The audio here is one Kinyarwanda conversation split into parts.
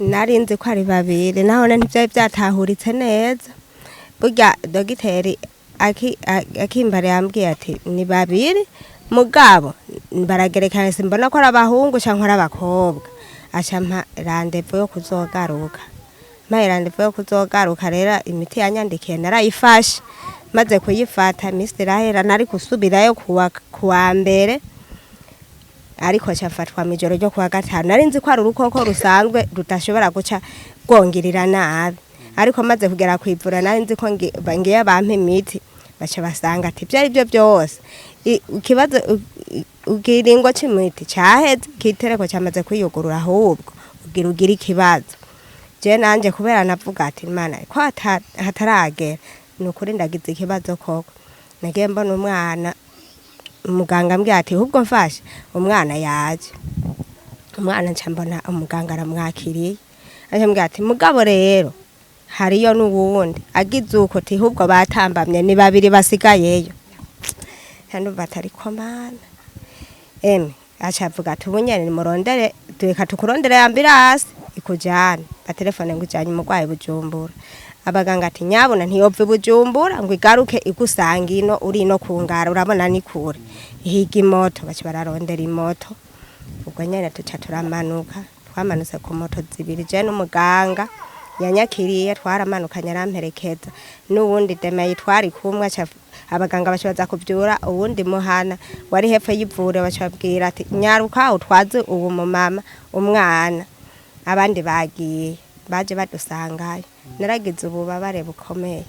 narinzi ko ari babiri naho ntivyo byatahuritse neza burya dogiteri akimbare yambwiye ati ni babiri mugabo baragerekana simbona ko ari abahungu canke ari abakobwa acampa randevu yo kuzogaruka randevu yo kuzogaruka rero imiti yanyandikiye narayifashe maze kuyifata Miss Rahera nari kusubirayo kuwa mbere ariko cyafatwa mijoro ryo kuwa gatanu narinzi ko ari urukoko rusanzwe rutashobora guca rwongirira nabi ariko maze kugera kwivura narinzi ko ngiye bampe imiti baca basanga ati byari byo byose ikibazo ugiringo c'imiti cyaheze kitereko cyamaze kwiyugurura ahubwo ugira ikibazo je nanje kubera navuga ati Imana ko hataragera nukuri ndagize ikibazo koko nagiye mbona umwana umuganga ambwiye ati ahubwo mfashe umwana yaje umwana ncambona umuganga aramwakiriye ambwiye ati mugabo rero hariyo n'ubundi agize uko ati ahubwo batambamye ni babiri basigayeyo hano batari komana acavuga ati ubunyene nimurondere tureka tukurondere ambirasi ikujana batelefone ngujanye umugwayi Bujumbura abaganga ati nyabona ntiyopfe Bujumbura ngo igaruke igusanga ino uri no kungara urabona ni kure ihiga imoto baci bararondera imoto ubwo nyene tuca turamanuka twamanutse ku moto zibiri je n'umuganga yanyakiriye twaramanukanye aramperekeza n'ubundi demaye twari kumwe abaganga bashoboza kuvyura ubundi muhana wari hepfo y'ivure bacabwira ati nyaruka utwaze ubu mu mama umwana abandi baje badusangaye naragize ububabare bukomeye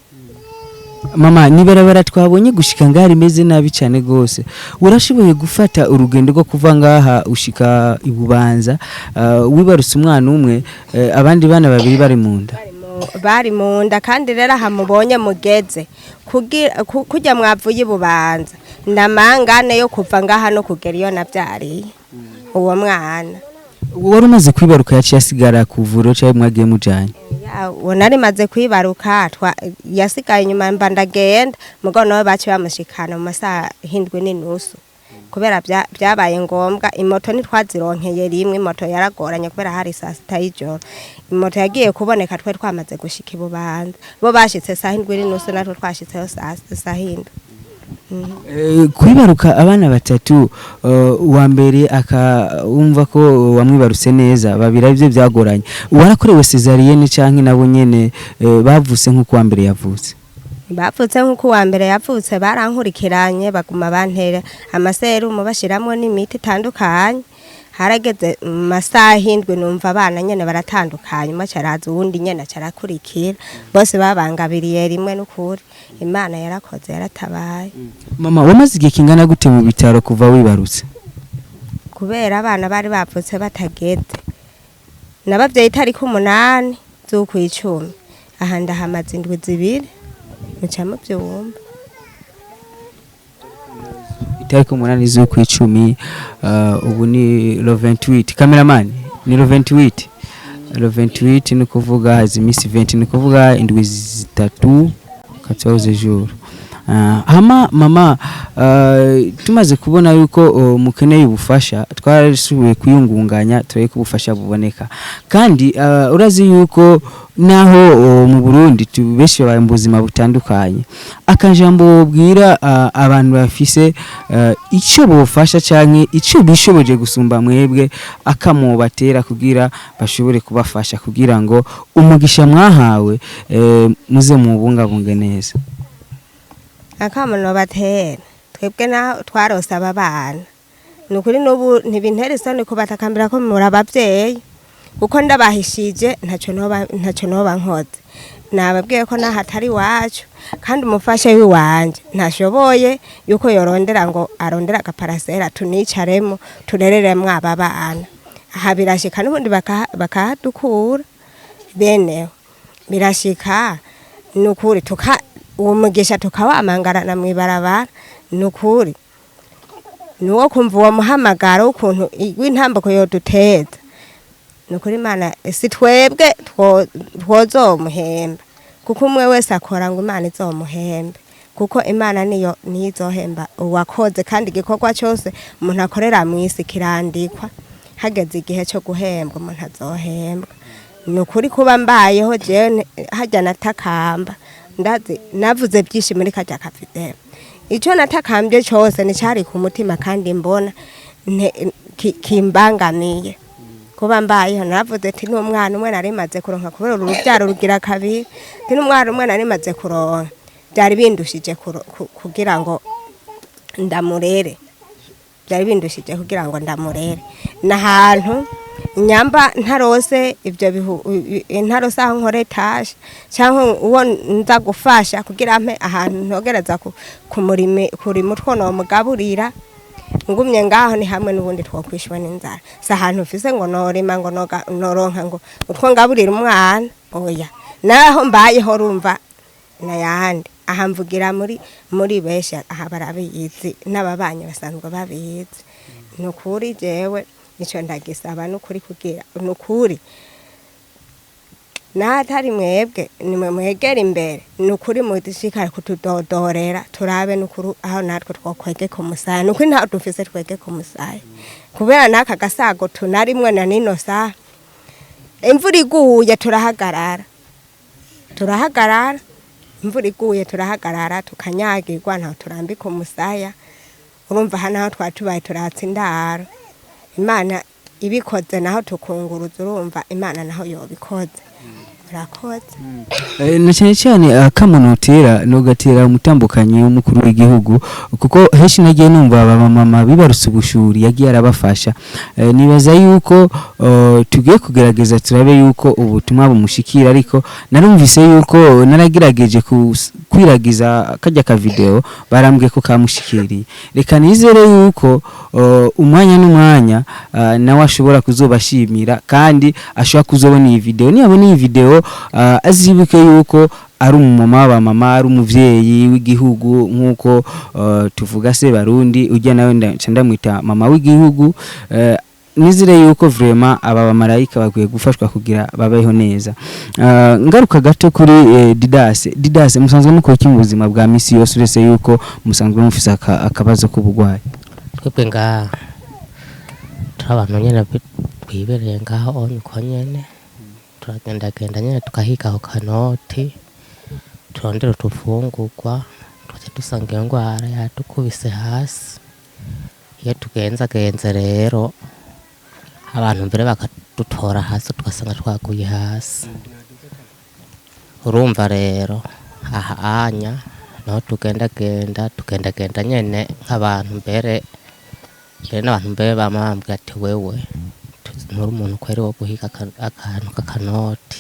mama nibarabara twabonye gushika ngari imeze nabi cyane gose urashoboye gufata urugendo rwo kuva ngaha ushika ibubanza wibarutse umwana umwe abandi bana babiri bari mu nda kandi rero hamubonye mugeze kujya mwavuye ibubanza ndamangane yo kuva ngaha no kugera iyo navyariye uwo mwana wari umaze kwibaruka yaciye asigara kuvuro cyangwa mwagiye mujanye nari maze kwibaruka yasigaye inyuma mba ndagenda mugo nawe baci bamushikana mu masaha 7:30 kubera byabaye ngombwa imoto ntitwazironkeye rimwe imoto yaragoranye kubera hari saa 6 y'ijoro imoto yagiye kuboneka twe twamaze gushika ibubanza bo bashitse saa 7:30 natwe twashitseho saa 7. Kwibaruka abana batatu uwa mbere akawumva ko wamwibarutse neza babira ivyo byagoranye warakorewe cesarienne canke nabo nyene bavutse nkuko wa mbere yavutse bapfutse nkuko wa mbere yavutse barankurikiranye baguma bantera amaserumu bashiramwe n'imiti itandukanye harageze masaha 7 numva abana nyene baratandukanye macaraza uwundi nyene carakurikira bose babangabiriye rimwe n'ukuri Imana yarakoze yaratabaye mama wamaze igihe kingana gute mu bitaro kuva wibarutse kubera abana bari bapfutse batageze nabavyeyi tariko 8 z'ukwicumi aha ndahamaze indwi zibiri mucamo byumva itariko 8 z'ukwicumi ubu ni le 28 cameraman ni le 28 ni kuvuga hazi miss 20 ni kuvuga indwi zitatu 14 jours hama mama tumaze kubona yuko mukeneye ubufasha twarasubiye kuyungunganya twaye kubufasha buboneka kandi urazi yuko naho mu Burundi tubeshi baye mu buzima butandukanye akajambo bwira abantu bafise ico bufasha canke ico bishoboje gusumba mwebwe akamubatera kugira bashobore kubafasha kugira ngo umugisha mwahawe muze mu bungabunge neza akamuno batera twebwe na twarosa abana nukuri n'ubu ntibinteresane ko batakambira ko muri abavyeyi kuko ndabahishije ntaco noba nkoze nababwiye ko nahatari wacu kandi umufashe wiwanje ntashoboye yuko yorondera ngo arondera agaparasera tunicaremo turereremwe aba bana aha birashika n'ubundi bakahadukura beneho birashika nukuri uwo mugisha tukawamangarana mwibarabara nukuri nuwo kumva uwo muhamagaro ukuntu w'intambako yoduteza nukuri Imana si twebwe twozomuhemba kuko umwe wese akora ngo Imana izomuhembe kuko Imana niyo izohemba uwakoze kandi igikorwa cyose umuntu akorera mwisi kirandikwa hageze igihe cyo guhembwa umuntu azohembwa nukuri kuba mbayeho je hajya natakamba ndazi navuze byinshi muri kajya kafite ico natakambye cyose ni cyari ku mutima kandi mbona kimbangamiye kuba mbayeho navuze ati n'umwana umwe narimaze kuronka kubera urubyaro rugira kabiri ati n'umwana umwe narimaze kuronka byari bindushije kugira ngo ndamurere byari bindushije kugira ngo ndamurere nahantu nyamba ntarose ibyo ntarose aho nkore tasha cyangwa uwo nza gufasha kugira mpe ahantu ntogereza kuri mutwo no mugaburira ngumye ngaho ni hamwe n'ubundi twokwishwa n'inzara sa ahantu ufise ngo norima ngo noronka ngo utwo ngaburira umwana oya naho mbayeho rumva nayandi aha mvugira muri besha aha barabizi n'ababanye basanzwe babizi nukuri jewe nico ndagisaba nukuri kugira nukuri natari mwebwe nimwe mwegera imbere nukuri mudishikara kutudodorera turabe nukuru aho natwe twokwege ku musaya nukuri nta dufise twege ku musaya kubera naka gasago tunarimwe na nino sa imvura iguye turahagarara imvura iguye turahagarara tukanyagirwa ntaho turambika umusaya urumva hano aho twatubaye turatsa indaro Imana ibikoze naho tukunguruza urumva Imana naho yobikoze urakoze na cyane cyane akamunotera no gatera umutambukanyi w'umukuru w'igihugu kuko heshi nagiye numva aba mama bibarutse ubushuri yagiye arabafasha nibaza yuko tugiye kugerageza turabe yuko ubutumwa bumushikira ariko narumvise yuko naragirageje kwiragiza kajya ka video barambwiye ko kamushikiriye reka nizere yuko umwanya n'umwanya nawe ashobora kuzobashimira kandi ashobora kuzobona iyi video niyabona iyi video azibuke yuko ari umumama w'abamama ari umuvyeyi w'igihugu nkuko tuvuga se barundi ujya nawe ndamwita mama w'igihugu nizire yuko vraiment aba bamarayika bagiye gufashwa kugira babeho neza ngaruka gato kuri Didace musanzwe muko ki mu buzima bwa misi yose urese yuko musanzwe mufise akabazo k'ubugwayi twebwe nga abantu nyene bibereye ngaho niko nyene turagenda nyene tukahiga aho kanoti turondera utufungurwa twaje dusanga iyo ngwara yatukubise hasi iyo tugenze rero abantu mbere bakadutora hasi tugasanga twaguye hasi urumva rero aha anya naho tugenda nyene nk'abantu mbere n'abantu mbere bamambwe ati wewe nturi umuntu kweri wo guhiga akantu k'akanoti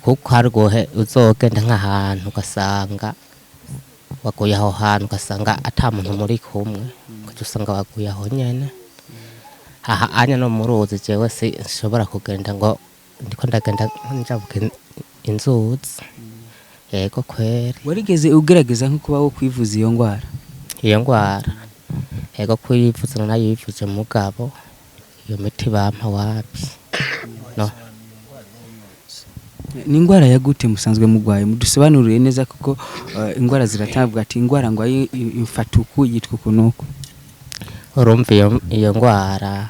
kuko hargohe uzogenda nk'ahantu ugasanga waguye aho hantu ugasanga ata muntu muri kumwe usanga waguye aho nyene aha anya no muruzi jewe si nshobora kugenda ngo ndiko ndagenda njabuka inzuzi yego kweri warigeze ugerageza nko kuba wo kwivuza iyo ngwara yego kwivuza nayo yivuje mugabo iyo miti bampa wapi no ni ingwara ya gute musanzwe mugwaye mudusobanurire neza kuko ingwara ziratabwa ati ingwara ngo imfatuku yitwa kunuko urumva iyo ngwara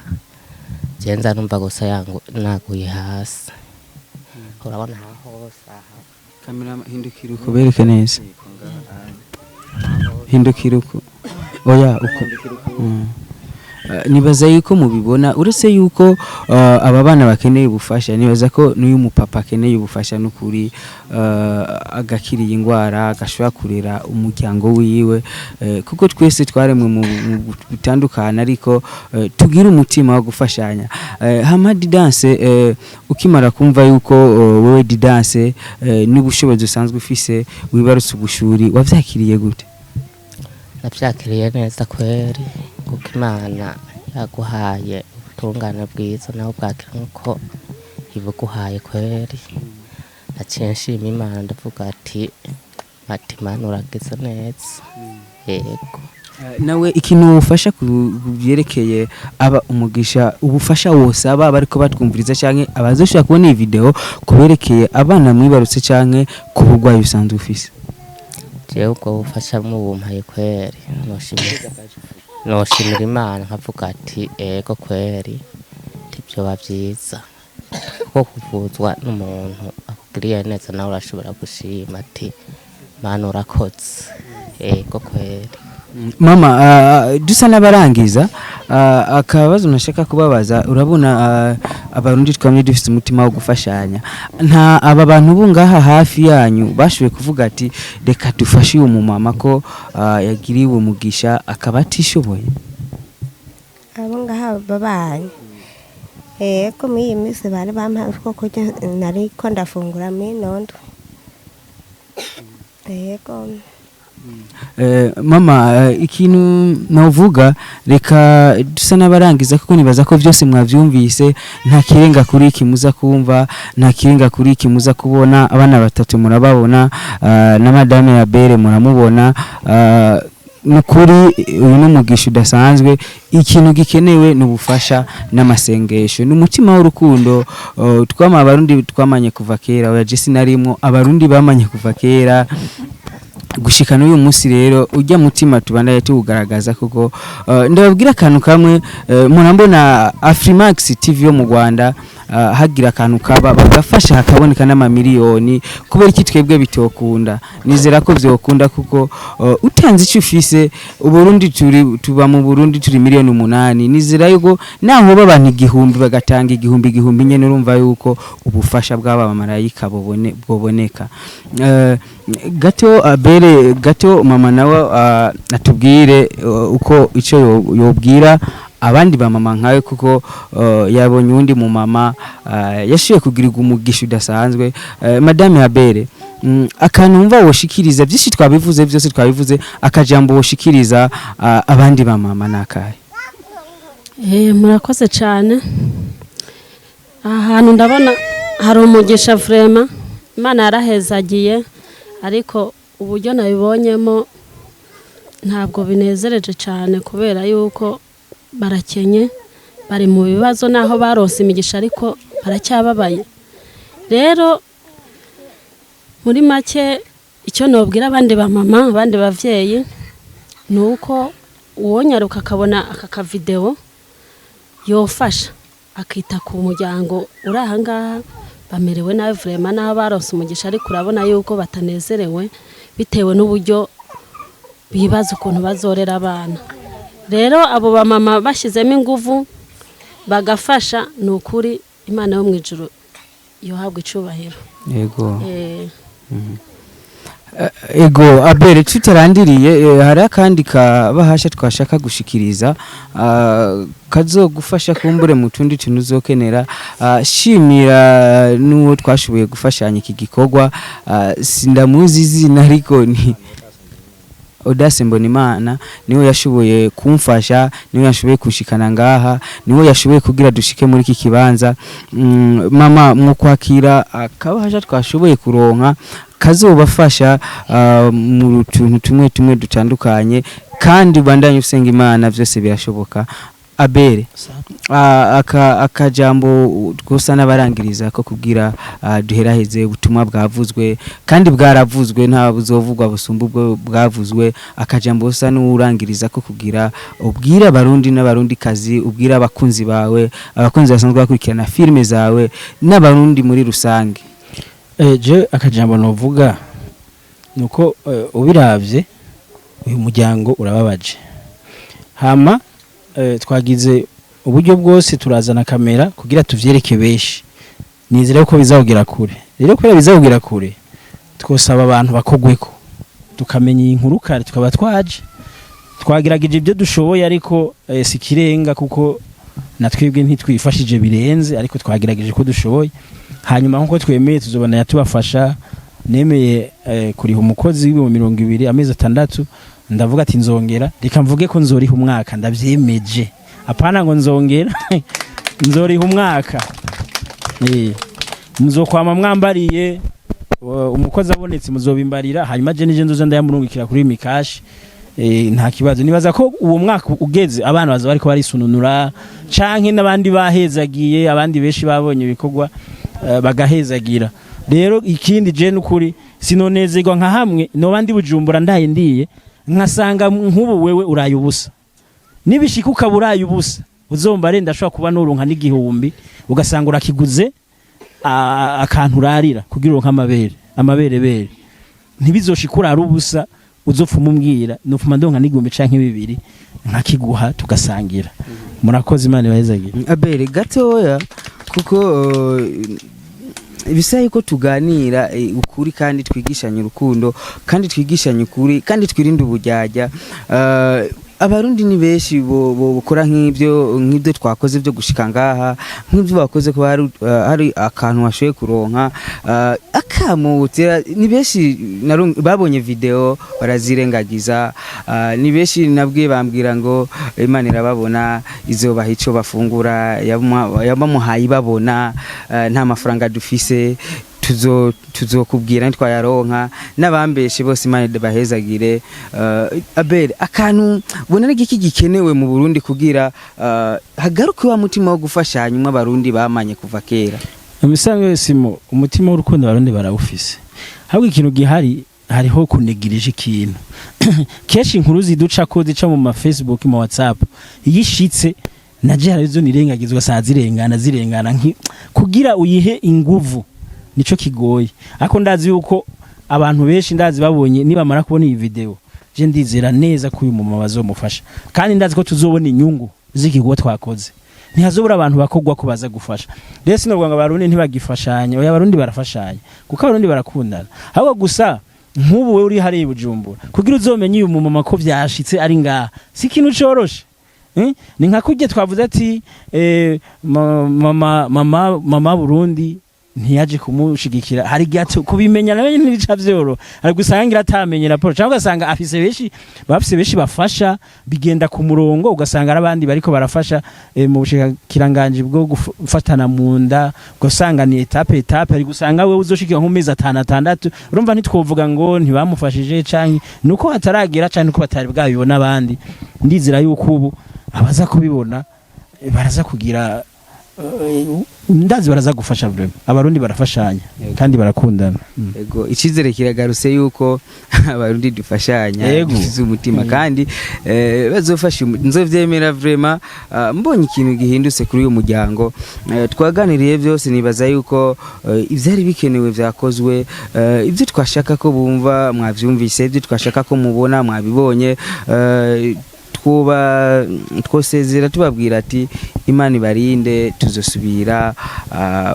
genza numva gusa yangu naguye hasi urabona hose aha kamera hindukiruko bereke neza hindukiruko oya uko nibaza yuko mubibona uretse yuko aba bana bakeneye ubufasha nibaza ko n'uyu mupapa akeneye ubufasha n'ukuri agakiriye ingwara agashobora kurera umuryango wiwe kuko twese twaremwe mu bitandukana ariko tugira umutima wo gufashanya hama Didace ukimara kumva yuko wewe Didace n'ubushobozi usanzwe ufise wibarutse ubushuri wavyakiriye gute navyakiriye neza kweri kuko Imana yaguhaye ubutungane bwiza naho bwakira nkuko ibuguhaye kweri naciye nshima Imana ndavuga ati Imana uragize neza yego nawe ikintu ufasha kubyerekeye aba umugisha ubufasha wose aba bariko batwumviriza canke abazoshaka kubona iyi video kuberekeye abana mwibarutse canke kubugwayi usanzwe ufise jewe ubwo bufasha mubumpaye kweri noshimira Imana nkavuga ati ego kweri tivyo bavyiza ko kuvuzwa n'umuntu akugiriye neza nawe urashobora gushima ati mana urakoze ko kweri. Mama, dusa n'abarangiza akabazo nashaka kubabaza, urabona abarundi twamye dufite umutima wo gufashanya, nta aba bantu bungaha hafi yanyu bashoboye kuvuga ati reka dufashe uyu mumama ko yagiriwe umugisha akaba atishoboye? abo ngaha babanye ko muri iyi minsi bari bampaye ko kurya nari ko ndafungura minondo yego. Mama, ikintu navuga reka dusa n'abarangiza kuko nibaza ko byose mwavyumvise, nta kirenga kuri iki muza kumva, nta kirenga kuri iki muza kubona. Abana batatu murababona, na madame ya Abel muramubona, nukuri uyu n'umugisha udasanzwe. Ikintu gikenewe n'ubufasha n'amasengesho n'umutima w'urukundo. Twama abarundi twamanye kuva kera, oya Jesse narimwo, abarundi bamanye kuva kera gushikana uyu munsi. Rero ujya mutima tubandaye tugaragaza kuko ndababwira akantu kamwe, murambona Afrimax TV yo mu Rwanda hagira akantu kaba bagafasha hakaboneka n'amamiliyoni, kubera iki twebwe bitokunda? Nizera ko byokunda kuko utanze icyo ufise, uburundi tuba mu Burundi turi miliyoni 8. Nizera yuko naho babantu igihumbi bagatanga igihumbi nyene, urumva yuko ubufasha bw'aba marayika boboneka. Gato Abel, gato mama nawe atubwire uko icyo yobwira abandi ba mama nkawe kuko yabonye undi mu mama yashiye kugirirwa umugisha udasanzwe. Madame Abel, akantu umva woshikiriza, byinshi twabivuze, byose twabivuze, akajambo woshikiriza abandi ba mama nakaye? Murakoze cyane. Ahantu ndabona hari umugisha vraiment, Imana yarahezagiye, ariko uburyo nabibonyemo ntabwo binezereje cyane kubera yuko barakenye, bari mu bibazo naho barose imigisha ariko baracyababaye. Rero muri make icyo nobwira abandi ba mama, abandi bavyeyi, nuko uwonyaruka akabona aka video yofasha akita ku muryango uri aha ngaha bamerewe nawe vraiment, naho barose umugisha ariko urabona yuko batanezerewe bitewe n'uburyo bibaza ukuntu bazorera abana. Rero abo ba mama bashizemo inguvu bagafasha, nukuri Imana yo mwijuru yohabwa icubahiro. Yego. Ego Abel, tutarandiriye hari akandi kabahasha twashaka gushikiriza kazogufasha kumbure mu tundi tuntu uzokenera. Shimira n'uwo twashoboye gufashanya iki gikorwa, sindamuzi izina ariko ni Didace Imana, niwe yashoboye kumfasha, niwe yashoboye kushikana ngaha, niwe yashoboye kugira dushike muri iki kibanza. Mama, mu kwakira akabahasha twashoboye kuronka kazobafasha mu tuntu tumwe dutandukanye, kandi bandanye usenga Imana, byose birashoboka. Abel, akajambo twose n'abarangiriza ko kugira duheraheze ubutumwa bwavuzwe kandi bwaravuzwe, nta buzovugwa busumba ubwo bwavuzwe. Akajambo usa n'urangiriza ko kugira ubwira abarundi n'abarundi kazi, ubwira abakunzi bawe, abakunzi basanzwe bakurikirana filme zawe n'abarundi muri rusange. Je akajambo novuga nuko ubiravye uyu muryango urababaje. Hama twagize uburyo bwose turazana kamera kugira tuvyereke beshi, nizere ko bizawugira kure. Rero ko bizawugira kure, twosaba abantu bakogweko tukamenya inkuru kare, tukaba twagirageje ibyo dushoboye, ariko sikirenga kuko natwebwe ntitwifashije birenze, ariko twagirageje ko dushoboye. Hanyuma nkuko twemeye tuzobana yatubafasha. Nemeye kuriha umukozi wa 200 amezi 6, ndavuga ati nzongera, reka mvuge ko nzoriha umwaka, ndavyemeje. Apana ngo nzongera nzoriha umwaka. Muzokwama mwambariye, umukozi abonetse muzobimbarira, hanyuma je nije nzoza ndayamurungikira kuri mikashi. Nta kibazo. Nibaza ko uwo mwaka ugeze abana baza bariko barisununura, canke n'abandi bahezagiye, abandi beshi babonye ibikorwa bagahezagira. Rero ikindi je n'ukuri sinonezerwa nka hamwe no bandi Bujumbura ndaye ndiye nkasanga nk'ubu wewe uraye ubusa, nibishika ukaburaye ubusa, uzomba renda ashobora kuba n'urunka n'igihumbi ugasanga urakiguze akantu urarira kugira uronke amaberebere ntibizoshikura ari ubusa uzopfuma umbwira nufuma ndonka n'igihumbi canke bibiri nkakiguha tugasangira murakoze Imana ibahezagira. Abel gatoya kuko ibisaye ko tuganira ukuri kandi twigishanye urukundo kandi twigishanye ukuri kandi twirinde ubujyajya. Abarundi ni benshi bokora nk'ibyo twakoze byo gushika ngaha nk'ibyo bakoze ko hari akantu washoye kuronka akamutera ni benshi babonye video barazirengagiza. Ni benshi nabwiye bambwira ngo Imana irababona izobaha ico bafungura yabamuhaye babona nta mafaranga dufise tuzokubwira ntitwayaronka n'abambeshe bose Imana bahezagire. Abel akantu bona n'igiki gikenewe mu Burundi kugira hagaruke wa mutima wo gufashanya umwe abarundi bamanye kuva kera. Imisango Simo umutima w'urukundo abarundi barawufise ahubwo ikintu gihari hariho kunegirije ikintu keshi inkuru ziduca ko zica mu ma Facebook mu WhatsApp yishitse naje harizo nirengagizwa saa zirengana kugira uyihe inguvu nico kigoye ariko ndazi yuko abantu benshi ndazi babonye nibamara kubona iyi video je ndizera neza ko uyu mama bazomufasha kandi ndazi ko tuzobona inyungu z'ikigwa twakoze ntihazobura abantu bakogwa ko baza gufasha rero sinobwanga abarundi ntibagifashanya oya abarundi barafashanya kuko abarundi barakundana ahubwo gusa nk'ubu we uri hari Bujumbura kugira uzomenye uyu mama ko vyashitse ari ngaha si kintu coroshe. Ni nka kujye twavuze ati mama Burundi ntiyaje kumushigikira hari gato kubimenya nawe ntibica vyoro ari gusangira atamenye raporo cyangwa ugasanga afise benshi bafasha bigenda ku murongo ugasanga arabandi bariko barafasha mu bushikiranganje bwo gufatana mu nda ugasanga ni etape ari gusanga we uzoshikira nk'umezi 5 urumva ntitwovuga ngo ntibamufashije canke nuko ataragera canke nuko batari bwabibona abandi ndizira yuko ubu abaza kubibona baraza kugira ndazi baraza gufasha vraiment abarundi barafashanya kandi barakundana. Yego ikizere kiragaruse yuko abarundi dufashanya dufize umutima kandi bazofasha nzovyemera vraiment. Mbonye ikintu gihindutse kuri uyu muryango twaganiriye byose nibaza yuko ivyari bikenewe vyakozwe ivyo twashaka ko bumva mwavyumvise ivyo twashaka ko mubona mwabibonye. Twosezera tubabwira ati Imana ibarinde tuzosubira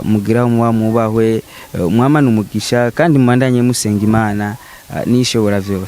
mugira mubahwe mwamana umugisha kandi mubandanye musenga Imana nishobora vyose.